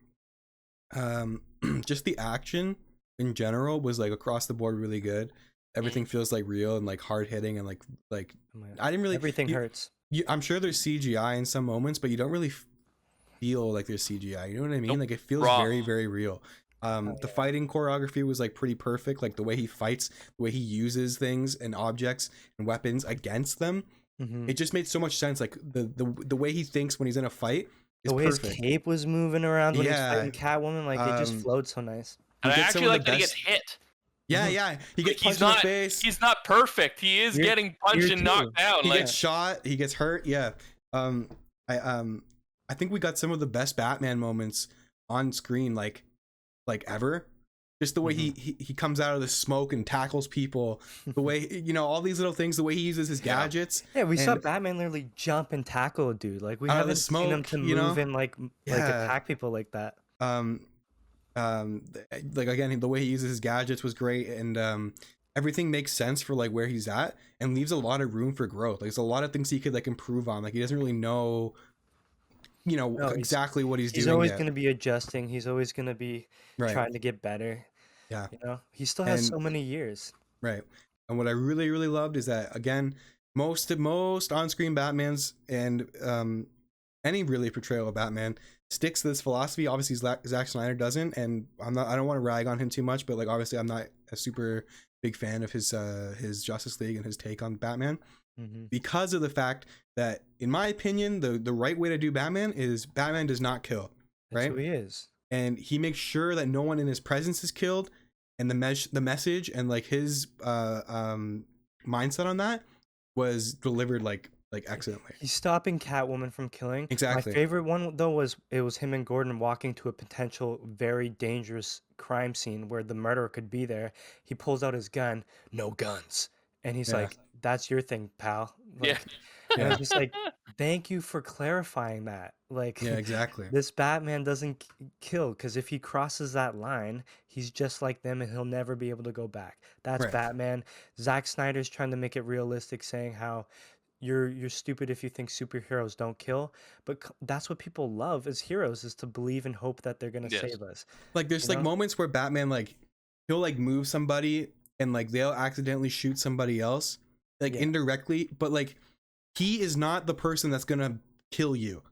just the action in general was like across the board really good. Everything feels like real and like hard hitting and like Oh my God. I didn't really Everything you- hurts. I'm sure there's CGI in some moments, but you don't really feel like there's CGI. You know what I mean? Nope. Like it feels Raw. very, very real. The fighting choreography was like pretty perfect. Like the way he fights, the way he uses things and objects and weapons against them. Mhm. It just made so much sense. Like the way he thinks when he's in a fight is The way perfect. his cape was moving around when Yeah. he was fighting Catwoman, like it just Um, flowed so nice. He And I gets some actually of the like that he gets best- hit. Yeah, Mhm. yeah. He gets Like, punched in the face. He's not perfect. He is You're- getting punched you're and knocked down. He Like, gets shot. He gets hurt. Yeah. I think we got some of the best Batman moments on screen, like ever. Just the way he comes out of the smoke and tackles people. The way all these little things. The way he uses his gadgets. Yeah, we saw and- Batman literally jump and tackle a dude. Like we Out of the haven't seen him smoke, to you know? move and like Yeah. attack people like that. Like again, the way he uses his gadgets was great, and everything makes sense for like where he's at, and leaves a lot of room for growth. Like there's a lot of things he could like improve on. Like he doesn't really know, No, he's- exactly what he's He's doing always yet. going to be adjusting. He's always going to be Right. trying to get better. Yeah. He still has And- so many years. Right. And what I really, really loved is that again, most on-screen Batmans and any really portrayal of Batman sticks to this philosophy. Obviously, Zack Snyder doesn't, and I don't want to rag on him too much, but like obviously, I'm not a super big fan of his Justice League and his take on Batman Mhm. because of the fact that, in my opinion, the right way to do Batman is Batman does not kill, That's right? who he is. And he makes sure that no one in his presence is killed, and the message and like his mindset on that was delivered like excellently. He's stopping Catwoman from killing. Exactly. My favorite one though was him and Gordon walking to a potential very dangerous crime scene where the murderer could be there. He pulls out his gun, no guns, and he's Yeah. like, "That's your thing, pal." Yeah. Like, and I was just like, "Thank you for clarifying that." Like, Yeah, exactly. this Batman doesn't kill because if he crosses that line, he's just like them and he'll never be able to go back. That's Right. Batman. Zack Snyder's trying to make it realistic, saying how you're stupid if you think superheroes don't kill, but that's what people love as heroes is to believe and hope that they're gonna Yes. save us. Like there's You like know? moments where Batman like he'll like move somebody and like they'll accidentally shoot somebody else like Yeah. indirectly, but like he is not the person that's gonna kill you.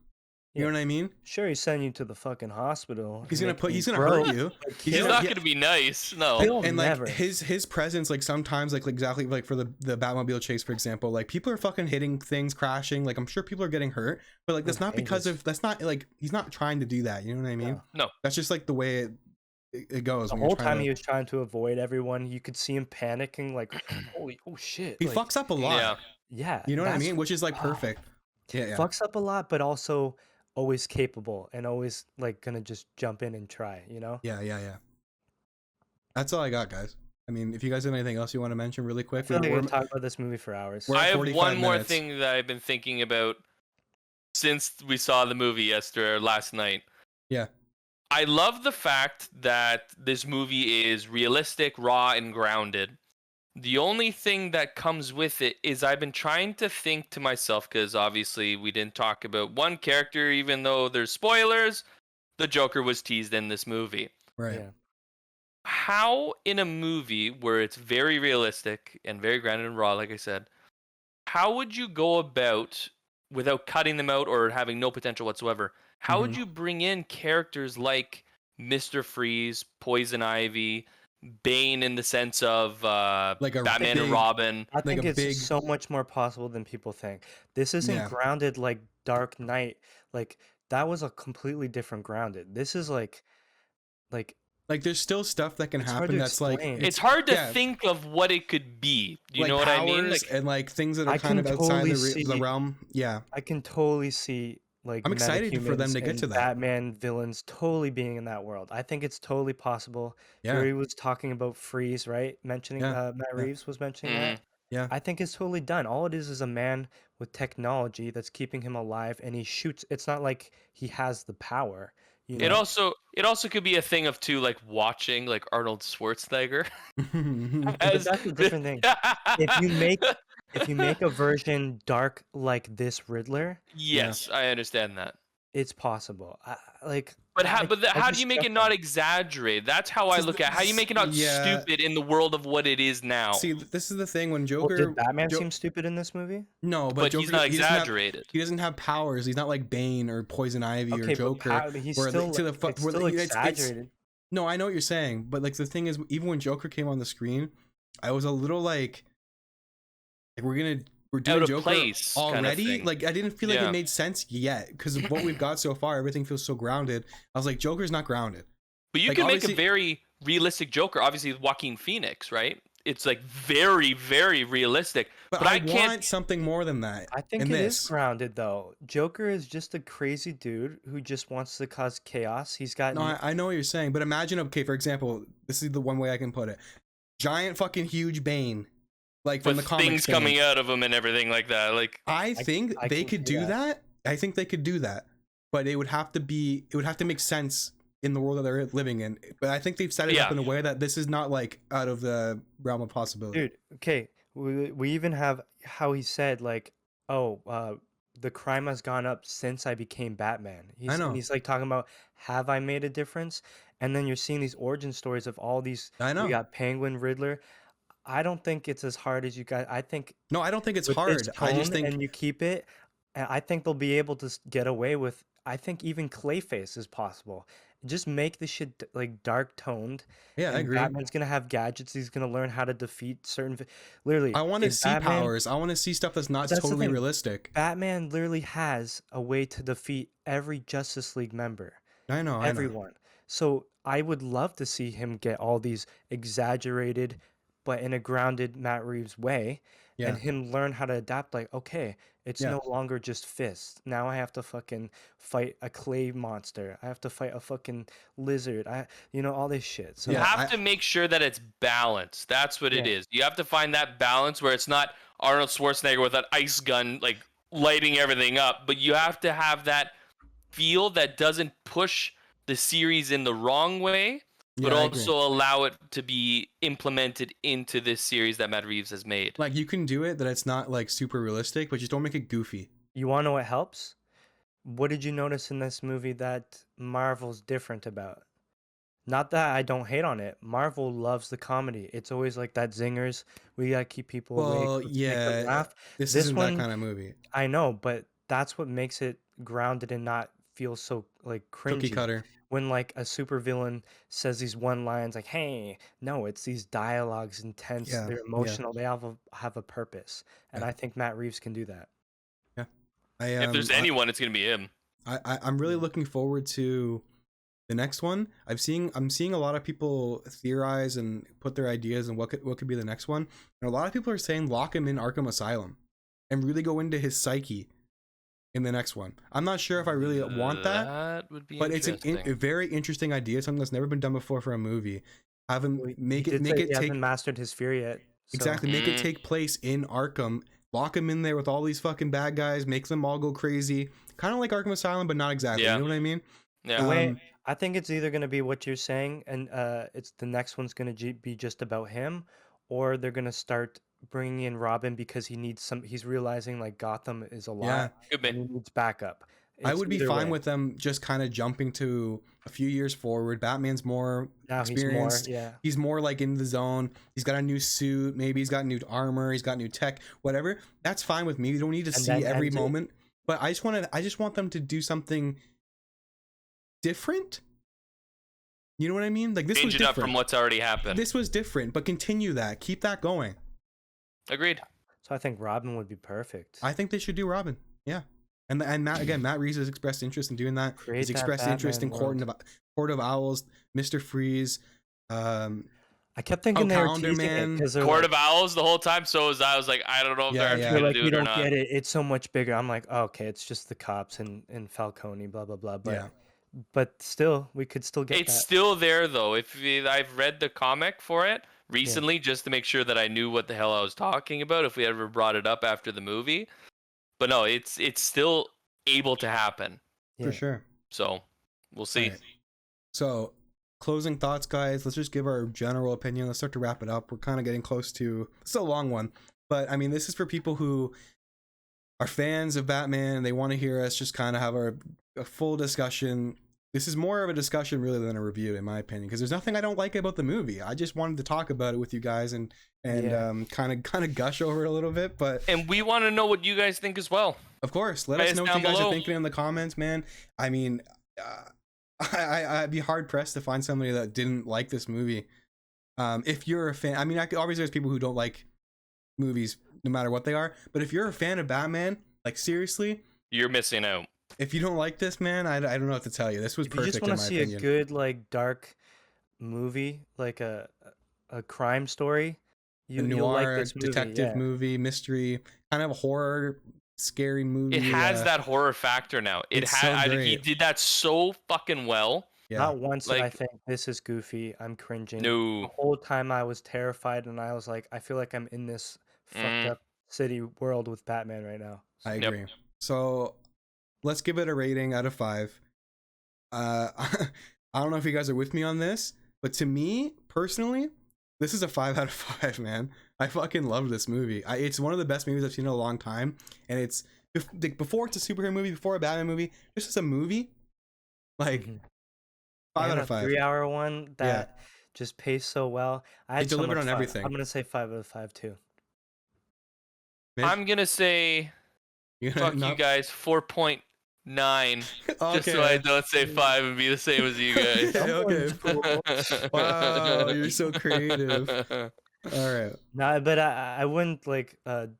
You Yeah. know what I mean? Sure, he's sending you to the fucking hospital. He's and gonna making he's you gonna broke, hurt you. but he's kill- not yeah. going to be nice. No. Kill And like never. his presence, like sometimes like exactly like for the Batmobile chase, for example, like people are fucking hitting things, crashing. Like I'm sure people are getting hurt, but like that's not because Dangerous. of that's not like he's not trying to do that. You know what I mean? No. No. That's just like the way it goes. The when you're whole trying time to- he was trying to avoid everyone. You could see him panicking, like, "Holy, oh shit!" he like, fucks up a lot. Yeah. Yeah, You know what I that's- mean? Which is like ah, perfect. Yeah. Fucks up a lot, but also always capable and always like gonna just jump in and try. Yeah. That's all I got, guys. I mean, if you guys have anything else you want to mention really I quick, feel like we we're- could talk about this movie for hours. We're at I have 45 one more minutes. thing that I've been thinking about since we saw the movie yesterday or last night. Yeah. I love the fact that this movie is realistic, raw, and grounded. The only thing that comes with it is I've been trying to think to myself, because obviously we didn't talk about one character, even though there's spoilers, the Joker was teased in this movie. right. Yeah. How in a movie where it's very realistic and very grounded and raw, like I said, how would you go about, without cutting them out or having no potential whatsoever, how would you bring in characters like Mr. Freeze, Poison Ivy, Bane in the sense of Like a Batman and big- Robin? I think a it's big- so much more possible than people think. This isn't Yeah. grounded like Dark Knight. Like that was a completely different grounded. This is like Like there's still stuff that can It's hard happen to that's like explain. It's hard to yeah. think of what it could be. You like know what I mean? powers Like, and like things that are I kind of can outside totally the see- realm. Yeah. I can totally see like I'm excited for them metahumans to get and to that. Batman villains totally being in that world. I think it's totally possible. Yeah. Fury was talking about Freeze, right? Mentioning Yeah. Matt Yeah. Reeves was mentioning Mhm. that. Yeah. I think it's totally done. All it is a man with technology that's keeping him alive, and he shoots. It's not like he has the power, you It know. also could be a thing of too, like watching like Arnold Schwarzenegger But as that's a different thing. If you make a version dark like this Riddler, Yes, I understand that. it's possible. Like But I, I how do just you make trust it not him. exaggerated? That's how I look at it. How do you make it not Yeah. stupid in the world of what it is now? See, this is the thing when Well, did Joker. Batman seem stupid in this movie? No, but But Joker. he's not he doesn't have. exaggerated. He doesn't have powers. He's not like Bane or Poison Ivy or Okay, Joker. but he's where still to the like, it's where still it's- exaggerated. No, I know what you're saying, but like the thing is, even when Joker came on the screen, I was a little like we're doing Out of Joker place kind of already. thing. Like I didn't feel like Yeah. it made sense yet because of what we've got so far. Everything feels so grounded. I was like, Joker's not grounded. But you Like, can make a obviously- very realistic Joker, obviously with Joaquin Phoenix, right? It's like very, very realistic. But But I I can't. want something more than that. I think in it is this. grounded though. Joker is just a crazy dude who just wants to cause chaos. He's got No, I know what you're saying, but imagine, okay, for example, this is the one way I can put it: giant, fucking huge Bane, like from With the comics. things Bane. coming out of him and everything like that. Like, I think I they can could see do that. I think they could do that, but it would have to make sense in the world that they're living in. But I think they've set it up Yeah. in a way that this is not like out of the realm of possibility. dude. Okay, we even have how he said like, oh, the crime has gone up since I became Batman. I know. And he's like talking about, have I made a difference? And then you're seeing these origin stories of all these. I know. We got Penguin, Riddler. I don't think it's as hard as you guys. I think No, I don't think it's with hard. this I just tone think and you keep it, and I think they'll be able to get away with. I think even Clayface is possible. Just make the shit like dark toned. yeah, I And agree. Batman's gonna have gadgets. He's gonna learn how to defeat certain. Literally, I want to if see powers. I want to see stuff that's not That's the totally thing. realistic. Batman literally has a way to defeat every Justice League member. I know. Everyone. So I would love to see him get all these exaggerated, but in a grounded Matt Reeves way, Yeah. and him learn how to adapt. Like, okay, it's Yeah. no longer just fists. Now I have to fucking fight a clay monster. I have to fight a fucking lizard. All this shit. So you Yeah, have to make sure that it's balanced. That's what it Yeah. is. You have to find that balance where it's not Arnold Schwarzenegger with an ice gun, like lighting everything up, but you have to have that feel that doesn't push the series in the wrong way, but Yeah, I agree. also allow it to be implemented into this series that Matt Reeves has made. Like you can do it that it's not like super realistic, but just don't make it goofy. you want to know what helps? What did you notice in this movie that Marvel's different about? Not that I don't hate on it. Marvel loves the comedy. It's always like that zingers. We gotta keep people awake. Well, Let's make them yeah, laugh. this This isn't one- that kind of movie. I know, but that's what makes it grounded and not feel so like Cookie cringy. cutter. When like a supervillain says these one lines like, "Hey," no, it's these dialogues intense. Yeah, They're yeah. emotional. They have a purpose, and Yeah. I think Matt Reeves can do that. If there's anyone, it's gonna be him. I'm really looking forward to the next one. I'm seeing a lot of people theorize and put their ideas and what could be the next one. And a lot of people are saying lock him in Arkham Asylum and really go into his psyche in the next one. I'm not sure if I really want that, That would be but it's interesting. a very interesting idea, something that's never been done before for a movie. Have him Well, make he it did make say it he take hasn't mastered his fear yet. So. exactly make it Mhm. take place in Arkham. Lock him in there with all these fucking bad guys, make them all go crazy. Kind of like Arkham Asylum, but not exactly. Yeah. You know what I mean? Yeah. Wait, I think it's either gonna be what you're saying, and it's the next one's gonna be just about him, or they're gonna start bringing in Robin because he needs some. He's realizing like Gotham is a lot, Yeah. Could and be. he needs backup. I It's would be either fine way. with them just kind of jumping to a few years forward. Batman's more Now he's more, experienced. yeah. He's more like in the zone. He's got a new suit. Maybe he's got new armor. He's got new tech. Whatever. That's fine with me. You don't need to And see then every ends it. moment. But I just want them to do something different. You know what I mean? Like this was Change it up different. from what's already happened. This was different, but continue that. Keep that going. Agreed. So I think Robin would be perfect. I think they should do Robin. Yeah. And Matt Reeves has expressed interest in doing that. Create He's that expressed interest in Batman Court of Owls, Mr. Freeze. I kept thinking they were Calendar teasing it Man. because they're Court like, of Owls the whole time. So was I. I was like, I don't know if Yeah, they're yeah. actually they're gonna like, do we it or don't not. get it. It's so much bigger. I'm like, oh, okay, it's just the cops and Falcone, blah blah blah. Yeah. But still, we could still get It's that. still there though. I've read the comic for it recently just to make sure that I knew what the hell I was talking about if we ever brought it up after the movie. But no, it's still able to happen. Yeah. For sure. So we'll see. Alright. So, closing thoughts, guys. Let's just give our general opinion. Let's start to wrap it up. We're kind of getting close to. It's a long one, but I mean, this is for people who are fans of Batman. They want to hear us just kind of have a full discussion. This is more of a discussion really than a review, in my opinion, because there's nothing I don't like about the movie. I just wanted to talk about it with you guys and kind of gush over it a little bit. But And we want to know what you guys think as well. of course, let Write us us know what down you guys below. are thinking in the comments, man. I mean, I'd be hard pressed to find somebody that didn't like this movie. If you're a fan, I mean, obviously there's people who don't like movies no matter what they are. But if you're a fan of Batman, like seriously, You're missing out. if you don't like this, man, I don't know what to tell you. This was If you perfect just in want my to see opinion. a good like dark movie, like a crime story, A you'll like noir this movie. detective yeah. movie, mystery, kind of a horror, scary movie. It has that horror factor now. It It's had. so He great. did that so fucking well. Yeah. Not once did I Like- think this is goofy. I'm cringing. No. The whole time I was terrified, and I was like, I feel like I'm in this fucked up city world with Batman right now. I Yep. agree. So let's give it a rating out of 5. I don't know if you guys are with me on this, but to me personally, this is a 5 out of 5, man. I fucking love this movie. It's one of the best movies I've seen in a long time, and it's before it's a superhero movie, before a Batman movie, just as a movie, like Mhm. 5 And out a of 5. 3-hour one that just paced so well. I had It so delivered much on fun. everything. I'm gonna say 5 out of 5 too. Mitch, I'm gonna say you fuck you guys 4.9 just so I don't say 5 and be the same as you guys. Okay. Wow, you're so creative. All right. No, but I wouldn't like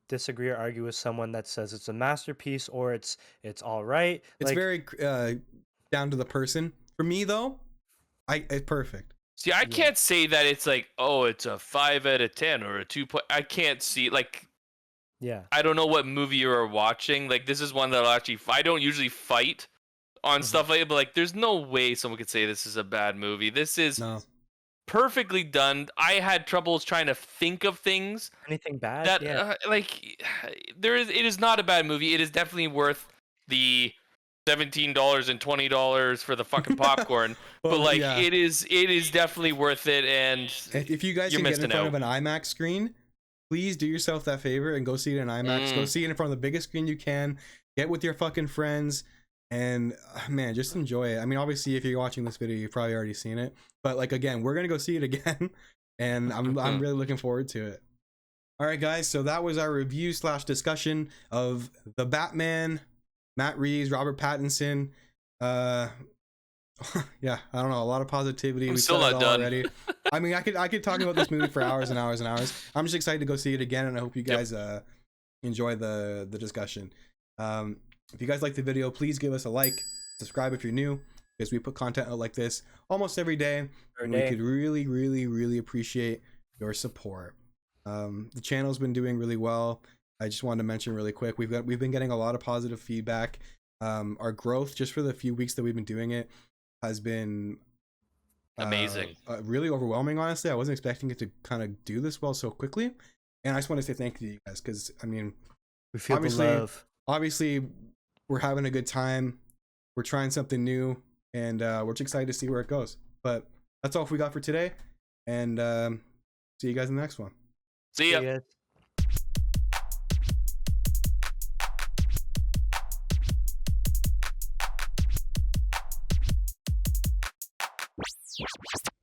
disagree or argue with someone that says it's a masterpiece or it's all right. It's Like, very down to the person. For me though, it's perfect. See, I can't say that it's like, oh, it's a 5 out of 10 or a 2. I can't see, like, yeah. I don't know what movie you are watching. Like, this is one that I'll actually. I don't usually fight on stuff like that, but like, there's no way someone could say this is a bad movie. This is No. perfectly done. I had troubles trying to think of things Anything bad? that, yeah. like, It is not a bad movie. It is definitely worth the $17 and $20 for the fucking popcorn. Well, but like, yeah. it is definitely worth it. And If you guys you're can get in missing front out. of an IMAX screen, please do yourself that favor and go see it in IMAX. Go see it in front of the biggest screen you can. Get with your fucking friends, and man, just enjoy it. I mean, obviously, if you're watching this video, you've probably already seen it. But like again, we're gonna go see it again, and I'm really looking forward to it. All right, guys. So that was our review / discussion of the Batman, Matt Reeves, Robert Pattinson. Yeah, I don't know, a lot of positivity. I'm We still said it not all done. already. I mean, I could talk about this movie for hours and hours and hours. I'm just excited to go see it again, and I hope you guys enjoy the discussion. If you guys like the video, please give us a like, subscribe if you're new, because we put content out like this almost every day, and we could really, really, really appreciate your support. The channel's been doing really well. I just wanted to mention really quick, we've been getting a lot of positive feedback. Our growth just for the few weeks that we've been doing it has been amazing. Really overwhelming, honestly. I wasn't expecting it to kind of do this well so quickly, and I just want to say thank you to you guys, because I mean, We feel the love. obviously we're having a good time, we're trying something new, and we're just excited to see where it goes. But that's all we got for today, and see you guys in the next one. See ya. See ya.